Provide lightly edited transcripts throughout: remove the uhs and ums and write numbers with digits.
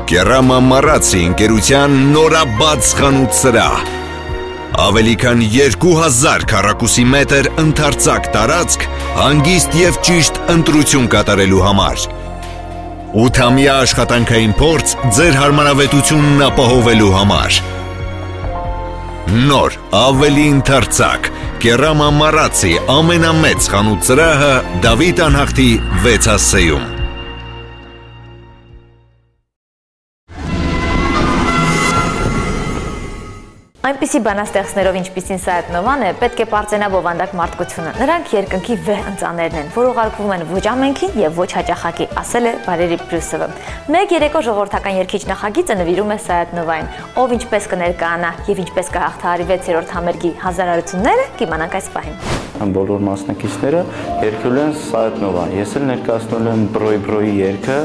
Կերամա Մարացի ընկերության նորաբաց խանութ սրահ։ Ավելի քան 2000 քառակուսի մետր ընդարձակ տարածք հանգիստ և ճիշտ ընտրություն կատարելու համար։ 8-ամյա աշխատանքային փորձ ձեր հարմարավետությունն ապահովելու համար։ Նոր, ավելի ընդարձակ, Կերամա Մարացի ամենամեծ խանութ սրահը Դավիթ անհախտի 6-ասեում։ Այնպիսի բանաստեղծներով, ինչպիսին Սայաթ Նովան է, պետք է պարծենա բովանդակ մարդկությունը։ Նրանք երկնքի վեհ ընծաներն են, որ ուղարկվում են ոչ ամենքին եւ ոչ հաճախակի, ասել է Վալերի Բրյուսովը։ Մեկ երեկո ժողովրդական երգիչ նախագիծը նվիրում է Սայաթ Նովային, ով ինչպես կներկայանա եւ ինչպես կհաղթահարի 6-րդ համերգի հազարարարությունները, կիմանանք այս պահին։ Բոլոր մասնակիցները երգել են Սայաթ Նովան։ Ես էլ ներկայացնել եմ Բրոյի երգը,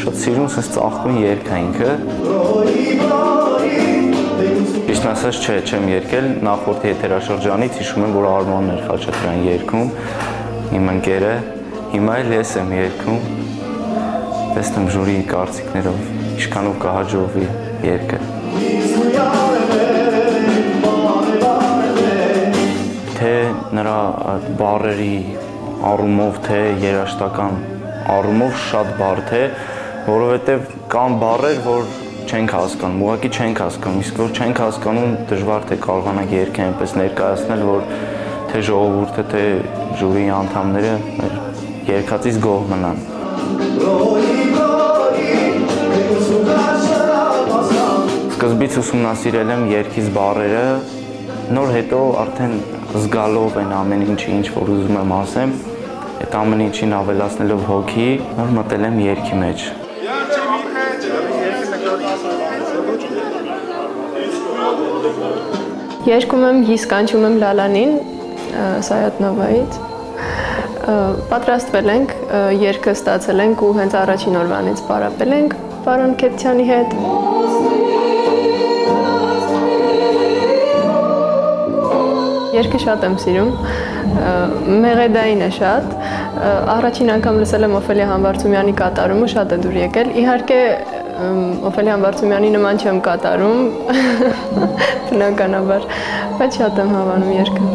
շատ սիրուն sense ծաղկուն երգ է ինքը։ Ճիշտ ասած չեմ երգել, նախորդ եթերաշրջանից հիշում եմ, որ Արմանն էր Խաչատրյան երգում, իմ ընկերը, հիմա էլ ես եմ երգում, տեսնեմ ժյուրիի կարծիքներով, ինչքանով կհաջողվի երգը։ Թե նրա բառերի առումով, թե երաժշտական առումով շատ բարդ է, որովհետև կան բառեր, որ չենք հասկանում, ուղղակի չենք հասկանում, իսկ որ չենք հասկանում դժվար թե կարողանանք երգը այնպես ներկայացնել, որ թե ժողովուրդը, թե ժյուրիի անդամները երգածից գոհ մնան։ Սկզբից ուսումնասիրել եմ երգից բառերը, նոր հետո արդեն զգալով են ամեն ինչի, ինչ որ ուզում եմ ասեմ, այդ ամեն ինչին ավելացնելով հոգի, նոր մտել եմ երգի մեջ։ Երգում եմ «Հիս կանչում եմ Լալանին» Սայաթ Նովայից։ Պատրաստվել ենք, երգը ստացել ենք ու հենց առաջին օրվանից պարապել ենք պարոն Քեթյանի հետ։ Երգը շատ եմ սիրում, մեղեդային է շատ, առաջին անգամ լսել եմ Օֆելիա Համբարձումյանի կատարումը, շատ է դուր եկել, իհարկե Օֆելիա Համբարձումյանի նման չեմ կատարում, բնականաբար, բայց շատ եմ հավանում երգը։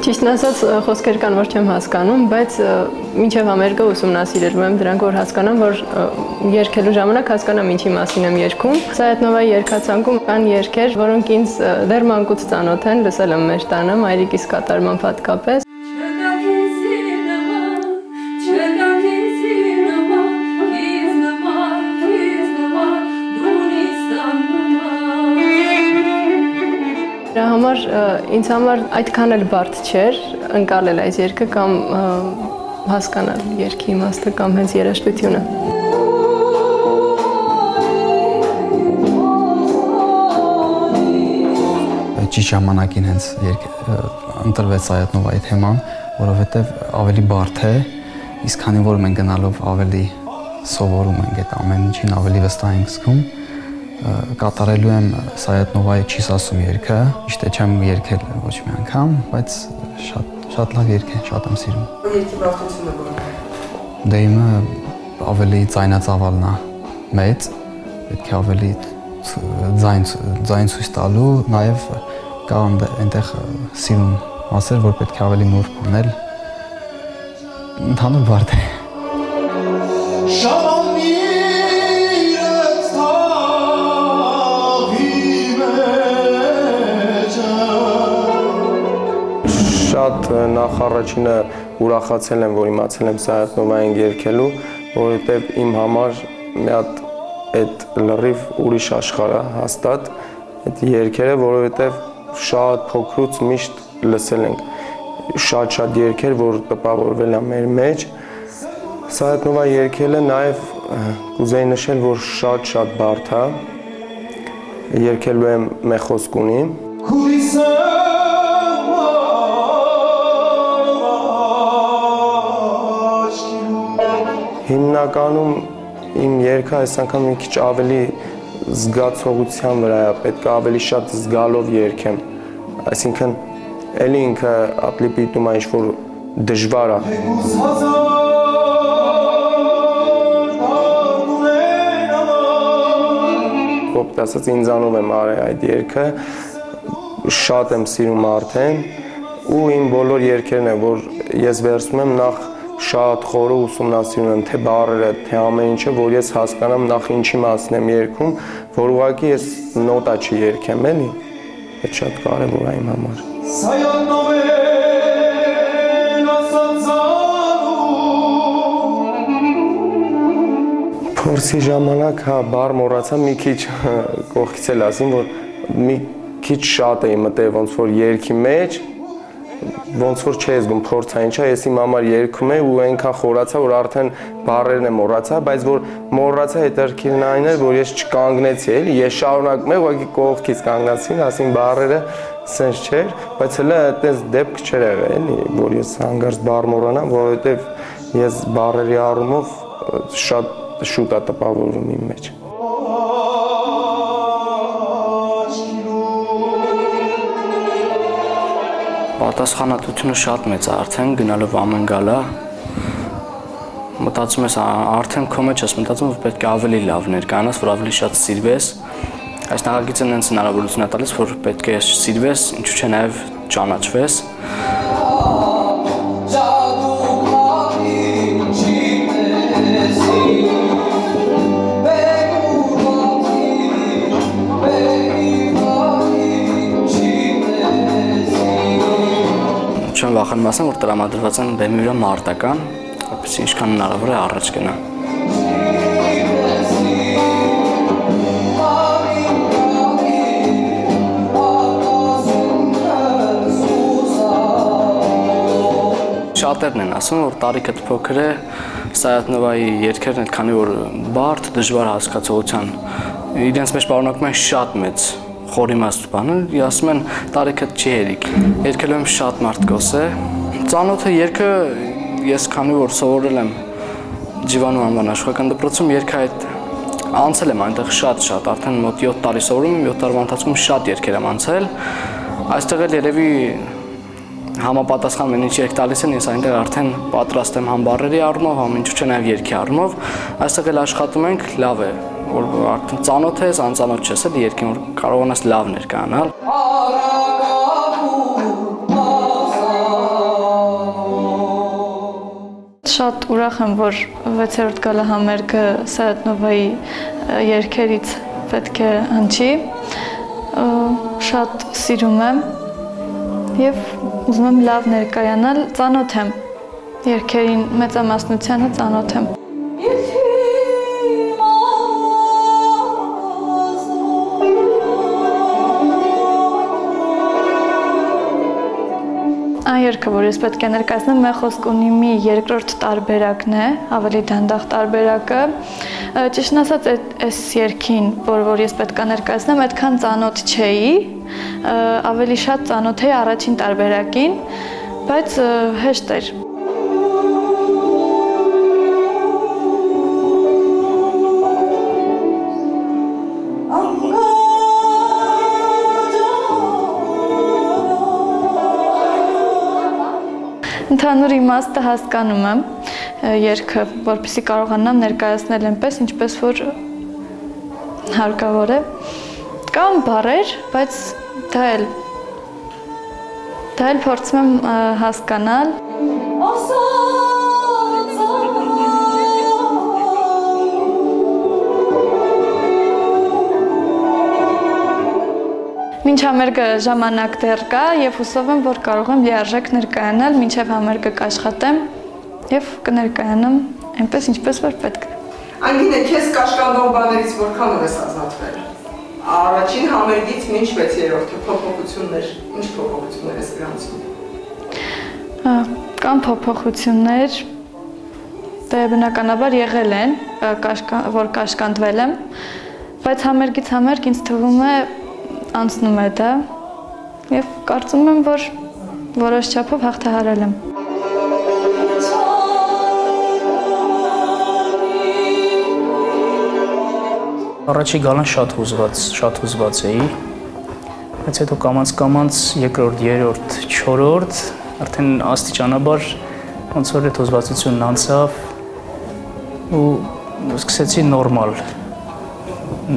Ճիշտն ասած, խոսքեր կան, որ չեմ հասկանում, բայց մինչև համերգը ուսումնասիրելու եմ դրանք, որ հասկանամ, որ երգելու ժամանակ հասկանամ ինչի մասին եմ երգում։ Սայաթ Նովայի երգացանկում կան երգեր, որոնք ինձ դեռ մանկուց ծանոթ են, լսել եմ մեր տանը, մայրիկիս կատարման հատկապես։ Դրա համար ինձ համար այդքան էլ բարդ չէր ընկալել այս երգը կամ հասկանալ երգի իմաստը կամ հենց երաժշտությունը։ Ճիշտ ժամանակին հենց ընտրվեց Սայաթ Նովայի թեման, որովհետև ավելի բարդ է, իսկ քանի որ մենք գնալով ավելի սովորում ենք այդ ամեն ինչին, ավելի վստահ ենք զգում, կատարելու եմ Սայաթ Նովայի «Չիս ասում» երգը, ճիշտ է չեմ երգել ոչ մի անգամ, բայց շատ լավ երգ է, շատ եմ սիրում։ Երգի բարդությունը ո՞ր է։ Դե իմը ավելի ձայնածավալն է մեծ, պետք է ավելի ձայն ցույց տալու, նաև կա այնտեղ սիրուն մասեր, որ պետք է ավելի նուրբ անել, ընդհանուր բարդ է։ Շատ նախառաջինը ուրախացել եմ, որ իմացել եմ Սայաթ Նովային երգելու, որովհետև իմ համար մի հատ այդ լրիվ ուրիշ աշխարհ է հաստատ այդ երգերը, որովհետև շատ փոքրուց միշտ լսել ենք շատ երգեր, որ տպավորվել են մեր մեջ։ Սայաթ Նովայի երգելը նաև կուզեի նշել, որ շատ բարդ է։ Երգելու եմ Մեխոսկունի։ Հիմնականում իմ երգը այս անգամ մի քիչ ավելի զգացողության վրա է, պետք է ավելի շատ զգալով երգեմ այսինքն էլի ինքը ապլի պիտում է ինչ-որ դժվար է։ Կոպտ ասած ինձանով եմ արել այդ երգը, շատ եմ սիրում արդեն ու իմ բոլոր երգերն են, որ ես վերցնում եմ նախ շատ խորը ուսումնասիրում եմ թե բառերը, թե ամեն ինչը, որ ես հասկանամ նախ ինչի մասին եմ երգում, որ ուղղակի ես նոտա չի երգեմ, էլի։ Այդ շատ կարևոր է իմ համար։ Փորձի ժամանակ հա բառ մոռացա, մի քիչ կողքից էլ ասեմ, որ մի քիչ շատ էի մտել ոնց որ երգի մեջ, ոնց որ չի զգում փորձա ինչա, ես իմ համար երգում եմ ու այնքան խորացա, որ արդեն բառերն եմ մոռացա, բայց որ մոռացա հետաքրքիրն այն էր, որ ես չկանգնեցի, էլի, ես շարունակում եմ, ուղղակի կողքից կանգնացին, ասին բառերը սենց չէր, բայց հələ այդպես դեպք չէր եղել, էլի, որ ես հանգարց բառ մոռանամ, որովհետև ես բառերի առումով շատ շուտ է տպավորվում իմ մեջ։ Պատասխանատվությունը շատ մեծ է արդեն գնալով ամեն գալա։ Մտածում ես արդեն քո մեջ ես մտածում որ պետք է ավելի լավ ներկայանաս, որ ավելի շատ սիրվես։ Այս նախագիծը նենց հնարավորություն է տալիս, որ պետք է սիրվես, ինչու՞ չէ նաև ճանաչվես։ Չեմ վախենում ասեմ, որ տրամադրված են բեմի վրա մարտական, որպեսզի ինչքան հնարավոր է առաջ գնա։ Շատերն են ասում, որ տարիքդ փոքր է, Սայաթնովայի երգերն էլ քանի որ բարդ, դժվար հասկացողության, իրենց մեջ պարունակում են շատ մեծ խորիմաստ բանը, ասում են տարիքդ չի հերիք։ Երգելու եմ շատ մարդկոս է։ Ծանոթը երգը ես քանի որ սովորել եմ Ջիվանու անվան աշխարհական դպրոցում, երգը այդ անցել եմ այնտեղ շատ, արդեն մոտ 7 տարի սովորում եմ, 7 տարվա ընթացքում շատ երգեր եմ անցել։ Այստեղ էլ երևի համապատասխան մեն ինչ երգ տալիս են, ես այնտեղ արդեն պատրաստ եմ համ բառերի առումով, համ ինչու՞ չէ նաև երգի առումով։ Այստեղ էլ աշխատում ենք, լավ է, որ արդեն ծանոթ ես, անծանոթ չես էլ երգին, որ կարողանաս լավ ներկայանալ։ Շատ ուրախ եմ, որ 6-րդ գալահամերգը Սայաթնովայի երգերից պետք է հնչի։ Շատ սիրում եմ եւ ուզում եմ լավ ներկայանալ, ծանոթ եմ երգերին, մեծամասնությանը ծանոթ եմ։ Այն երգը, որ ես պետք է ներկայացնեմ, մեր խոսք ունի մի երկրորդ տարբերակն է, ավելի դանդաղ տարբերակը։ Ճիշտն ասած, այս երգին, որ ես պետք է ներկայացնեմ, այդքան ծանոթ չէի, ավելի շատ ծանոթ էի առաջին տարբերակին, բայց հեշտ էր։ Ընդհանուր իմաստը հասկանում եմ երգը, որպեսզի կարողանամ ներկայացնել այնպես, ինչպես որ հարկավոր է։ Կան բառեր, բայց դա էլ փորձում եմ հասկանալ։ Մինչ համերգը ժամանակ դեռ կա եւ հուսով եմ, որ կարող եմ լիարժեք ներկայանալ, մինչեւ համերգը կաշխատեմ եւ կներկայանամ այնպես, ինչպես որ պետք է։ Անգինե, քեզ կաշկանդող բաներից որքանով ես ազատվել։ Առաջին համերգից մինչ 6-րդը փոփոխություններ, ինչ փոփոխություններ ես գրանցում։ Կան փոփոխություններ, դե բնականաբար եղել են, որ կաշկանդվել եմ, բայց համերգից համերգ ինձ թվում է անցնում է դա եւ կարծում եմ, որ որոշ չափով հաղթահարել եմ։ Առաջի գալան շատ հուզված էի, բայց հետո կամաց երկրորդ, երրորդ, չորրորդ արդեն աստիճանաբար ոնց որ այդ հոզվածությունն անցավ ու սկսեցի նորմալ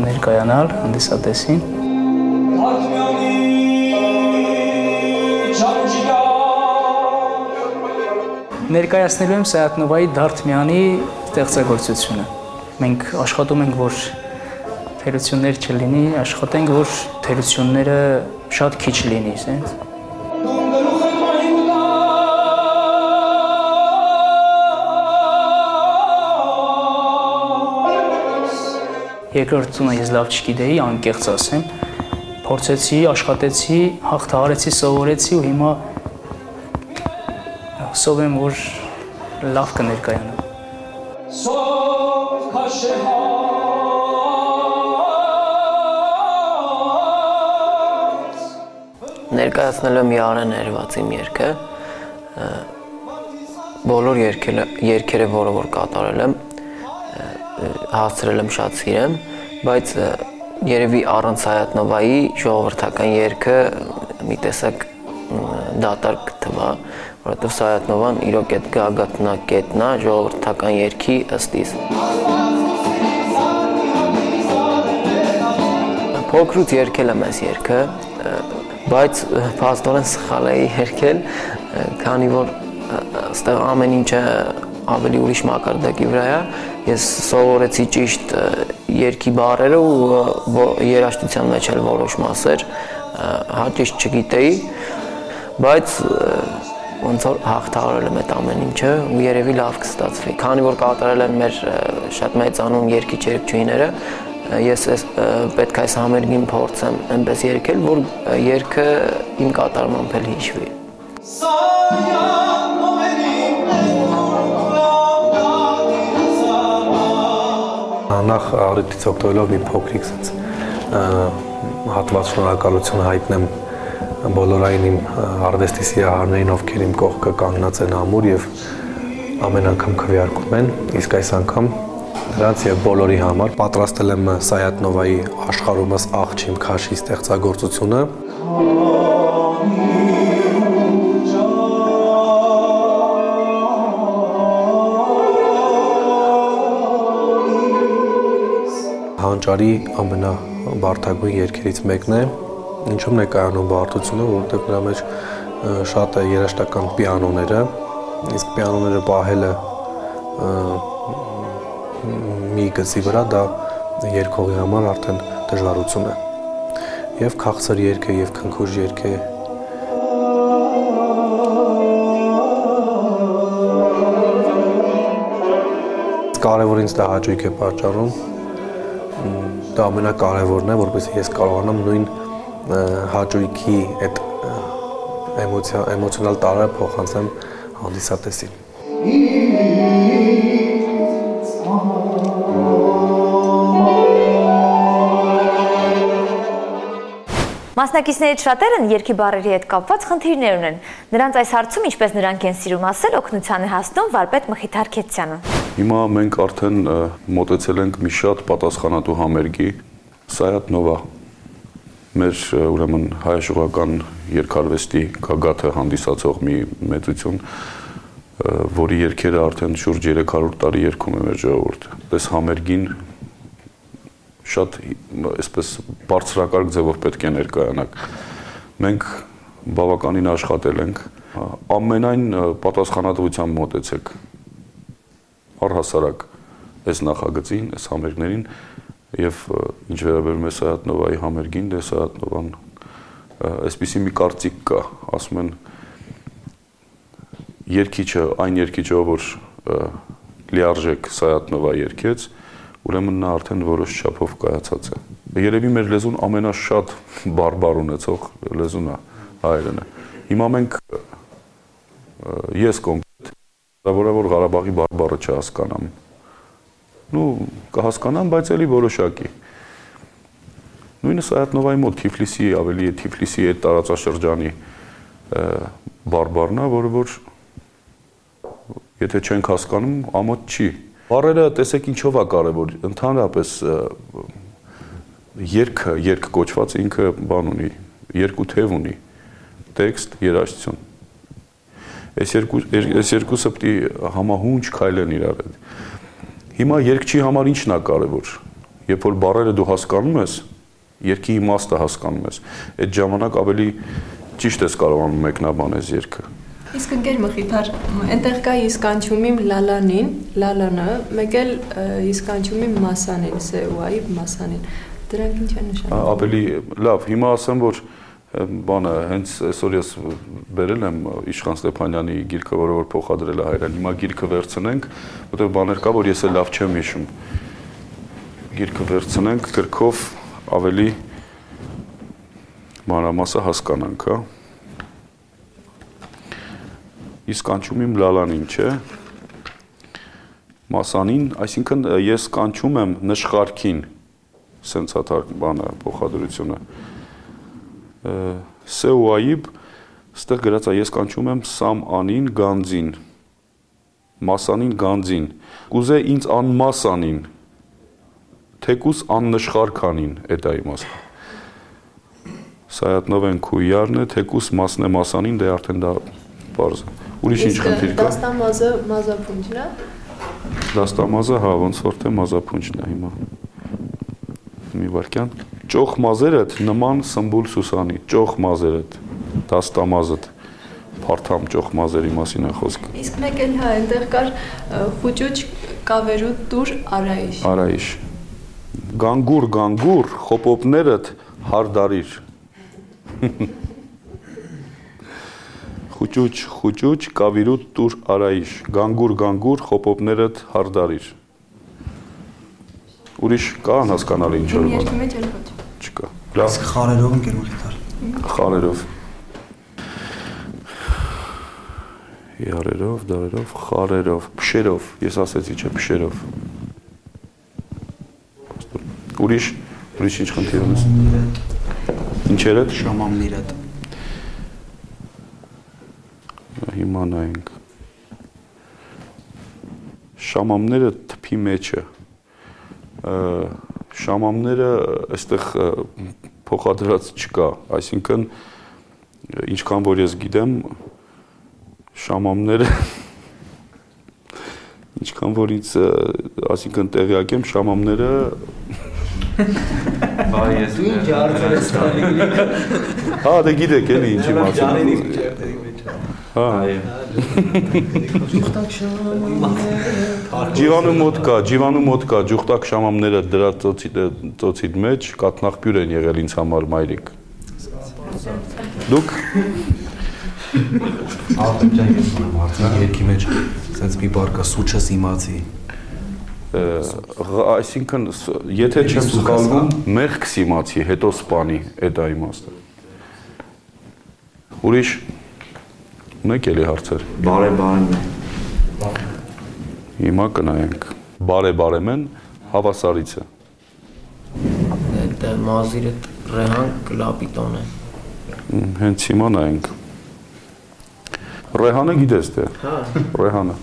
ներկայանալ հանդիսատեսին։ Ներկայացնելու եմ Սայաթ-Նովայի Դարդմյանի ստեղծագործությունը։ Մենք աշխատում ենք, որ թերություններ չլինի, աշխատենք, որ թերությունները շատ քիչ լինի, ասենց։ Երկրորդ տունը ես լավ չգիտեի, անկեղծ ասեմ, փորձեցի, աշխատեցի, հաղթահարեցի, սովորեցի ու հիմա հուսով եմ, որ լավ կներկայանամ։ Ներկայացնել եմ Յարեն Էրվացի երգը, բոլոր երգերը, որը որ կատարել եմ, հասցրել եմ շատ սիրեմ, բայց երևի առանց Սայաթ-Նովայի ժողովրդական երգը մի տեսակ դատարկ կթվա, որովհետև Սայաթ-Նովան իրոք այդ գագաթնակետն է ժողովրդական երգի ըստիս։ Փոքրուց երգել եմ այս երգը, բայց փաստորեն սխալ էի երգել, քանի որ այստեղ ամեն ինչը ավելի ուրիշ մակարդակի վրա է, ես սովորեցի ճիշտ երգի բառերը ու երաժշտության մեջ էլ որոշ մասեր հաճիշտ չգիտեի, բայց ոնց որ հաղթահարել եմ այդ ամեն ինչը ու երևի լավ կստացվի։ Քանի որ կատարել են մեր շատ մեծանուն երգիչ երգչուհիները, ես պետք է այս համերգին փորձեմ այնպես երգել, որ երգը իմ կատարմամբ էլ հիշվի։ Նախ առիթից օգտվելով մի փոքրիկ հատված շնորհակալություն հայտնեմ բոլորային իմ արվեստի սիրահարներին, ովքեր իմ կողքը կանգնած են ամուր եւ ամեն անգամ քվեարկում են, իսկ այս անգամ նրանց եւ բոլորի համար պատրաստել եմ Սայաթ-Նովայի աշխարհումս աղջիմ քաշի ստեղծագործությունը։ Հանճարի ամենաբարդագույն երգերից մեկն է, ինչում ներկայանում բարդությունը, որովհետև նրա մեջ շատ է երաժշտական պիանոները, իսկ պիանոները պահելը մի գծի վրա դա երգողի համար արդեն դժվարություն է։ Եվ քաղցր երգ է, եւ քնքուշ երգ է։ Կարևոր ինձ դա հաճույք է պատճառում։ Դա ամենակարևորն է, որպեսզի ես կարողանամ նույն հաճույքի այդ էմոցիոնալ տարրը փոխանցեմ հանդիսատեսին։ Մասնակիցներից շատերն երգի բառերի հետ կապված խնդիրներ ունեն։ Նրանց այս հարցում, ինչպես նրանք են սիրում ասել, օգնության է հասնում վարպետ Մխիթար Քեցյանը։ Հիմա մենք արդեն մոտեցել ենք մի շատ պատասխանատու համերգի, Սայաթ-Նովա, մեր ուրեմն հայաշողական երգարվեստի գագաթը հանդիսացող մի մեծություն, որի երգերը արդեն շուրջ 300 տարի երգում է մեր ժողովուրդը։ Այս համերգին շատ այսպես բարձրակարգ ձևով պետք է ներկայանանք։ Մենք բավականին աշխատել ենք, ամենայն պատասխանատվությամբ մոտեցեք առհասարակ այս նախագծին, այս համերգներին եւ ինչ վերաբերում է Սայաթ-Նովայի համերգին, դե Սայաթ-Նովան այսպիսի մի կարծիք կա, ասում են երգիչը, այն երգիչը, որ լիարժեք Սայաթ-Նովա երգեց, ուրեմն նա արդեն որոշ չափով կայացած է։ Երևի մեր լեզուն ամենաշատ բարբար ունեցող լեզուն է, հայերենը։ Հիմա մենք ես կոնկրետ որ Ղարաբաղի բարբառը չհասկանամ։ Ну, կհասկանամ, բայց էլի որոշակի։ Նույնը Սայաթ-Նովայի մոտ Թիֆլիսի ավելի է Թիֆլիսի այդ տարածաշրջանի բարբառն է, որը որ եթե չենք հասկանում, ամոթ չի։ Բառերը տեսեք ինչով է կարևոր, ընդհանրապես երգ կոչված ինքը բան ունի, երկու թև ունի՝ տեքստ, երաժշտություն։ Այս երկուսը պետք է համահունչ քայլեն իրար հետ։ Հիմա երգչի համար ի՞նչն է կարևոր։ Երբ որ բառերը դու հասկանում ես, երգի իմաստը հասկանում ես, այդ ժամանակ ավելի ճիշտ ես կարողանում մեկնաբանել երգը։ Իսկ ընկեր Մխիթար, այնտեղ կա իսկանչումիմ լալանին, լալանը, մեկ էլ իսկանչումիմ մասանին, սեուայի մասանին։ Դրանք ինչ են նշանակում։ Ավելի լավ, հիմա ասեմ, որ բանը հենց այսօր ես բերել եմ Իշխան Ստեփանյանի գիրքը, որը որ փոխադրել է հայերեն։ Հիմա գիրքը վերցնենք, որտեղ բաներ կա, որ ես էլ լավ չեմ հիշում։ Գիրքը վերցնենք, գրքով ավելի մանրամասը հասկանանք, հա։ Իսկ կանչում իմ լալանին, չէ։ Մասանին, այսինքն ես կանչում եմ նշխարքին, սենց հա բանը փոխադրությունը։ Սեուայիբ, ստեղ գրած է ես կանչում եմ սամ անին գանձին, մասանին գանձին, կուզե ինձ անմասանին, թեկուս աննշխարքանին, էդ է իմաստը։ Սայատնով են քույարն է, թեկուս մասն է մասանին, դե արդեն դա պարզ է։ Ուրիշ ինչ խնդիր կա։ Դաստամազը մազափունջն է։ Դաստամազը, հա, ոնց որ թե մազափունջն է հիմա։ Մի վարքյան։ Ճոխ մազերդ նման սմբուլ Սուսանի, ճոխ մազերդ, դաստամազդ, փարթամ ճոխ մազերի մասին է խոսքը։ Իսկ մեկ էլ հա, այնտեղ կար խուճուճ կավերու տուր արայիշ։ Արայիշ։ Գանգուր, գանգուր, խոպոպներդ հարդարիր։ Խուճուճ, խուճուճ, կավիրու տուր արայիշ, գանգուր, գանգուր, խոպոպներդ հարդարիր։ Ուրիշ կա անհասկանալի ինչ-որ բան։ Երկու մեջ էլ ոչ։ Չկա։ Լավ։ Իսկ խարերով ընկեր Մխիթար։ Խարերով։ Ярերով, դարերով, խարերով, փշերով, ես ասեցի չէ, փշերով։ Ուրիշ ինչ խնդիր ունես։ Ինչեր է։ Շամամներդ։ Հիմա նայենք։ Շամամները թփի մեջ է։ Շամամները այստեղ փոխադրած չկա, այսինքն ինչքան որ ես գիտեմ շամամները ինչքան որ ինձ այսինքն տեղյակ եմ շամամները Բա ես դու ջարդեր ես տալի։ Հա դե գիտեք էլի ինչի մասին։ Հա Ջիվանու մոտ կա, ջուխտակ շամամները դրա ծոցիդ մեջ կատնախբյուր են եղել ինձ համար մայրիկ։ Դուք Արտեմջան ես ունեմ հարցնի երկի մեջ սենց մի բարկա սուչս իմացի։ Այսինքն, եթե չեմ սխալվում, մեղքս իմացի, հետո սպանի, էդ է իմաստը։ Ուրիշ ունեք էլի հարցեր։ Բարեբարեմեն։ Հիմա կնայենք։ Բարեբարեմեն հավասարից է։ Դա մազիրը ռեհան կլապիտոն է։ Հենց հիմա նայենք։ Ռեհանը գիտես թե։ Հա։ Ռեհանը։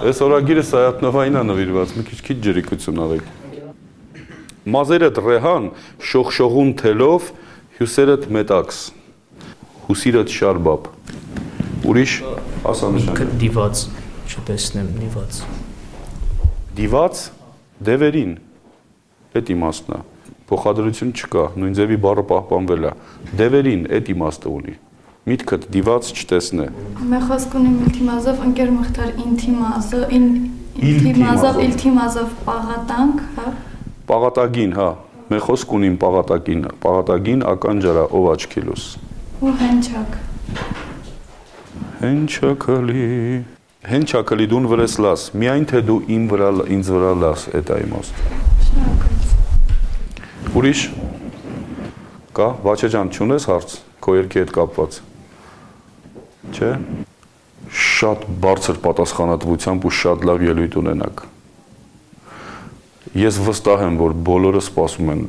Այս օրագիրը Սայատնովային է նվիրված, մի քիչ ջրիկություն արեք։ Մազերդ ռեհան շողշողուն թելով հյուսերդ մետաքս, հուսիրդ շարբապ։ Ուրիշ ասանշան։ Դիված, չտեսնեմ դիված։ Դիված դևերին, էդ իմաստն է, փոխադրություն չկա, նույն ձևի բառը պահպանվել է, դևերին էդ իմաստը ունի, միտքդ դիված չտեսնե։ Մեր խոսք ունիմ իլթիմազով, ընկեր Մխիթար իլթիմազով պաղատանք, հա։ Պաղատագին, հա, մեր խոսք ունիմ պաղատագին ականջարա ով աչքիլուս։ Ու հենչակ։ Հենչակլի դուն վրես լաս, միայն թե դու ինձ վրա լաս, էդ է իմաստ։ Ուրիշ, կա, Վաչե ջան, չունես հարց, քո երկի հետ կապված, չէ, շատ բարձր պատասխանատվությամբ ու շատ լավ ելույթ ունենաք։ Ես վստահ եմ, որ բոլորը սպասում են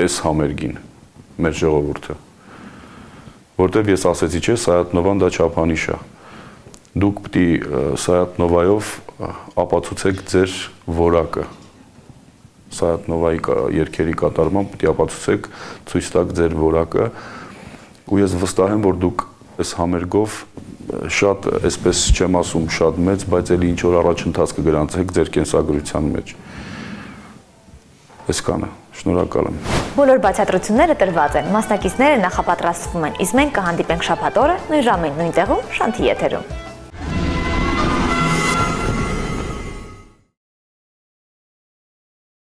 այս համերգին, մեր ժողովուրդը, որտև ես ասեցի չէ, Սայատնովան դա չափանիշ է, Դուք պիտի Sayat Nova-ով ապացուցեք ձեր որակը։ Sayat Nova-ի երգերի կատարմամբ պիտի ապացուցեք, ցույց տաք ձեր որակը, ու ես վստահ եմ, որ դուք այս համերգով շատ, այսպես չեմ ասում, շատ մեծ, բայց էլի ինչ որ առաջընթաց կգրանցեք ձեր կենսագրության մեջ։ Այսքանը, շնորհակալ եմ։ Բոլոր բացատրությունները տրված են, մասնակիցները նախապատրաստվում են, իսկ մենք կհանդիպենք շաբաթ օրը նույն ժամին, նույն տեղում, Շանթի եթերում։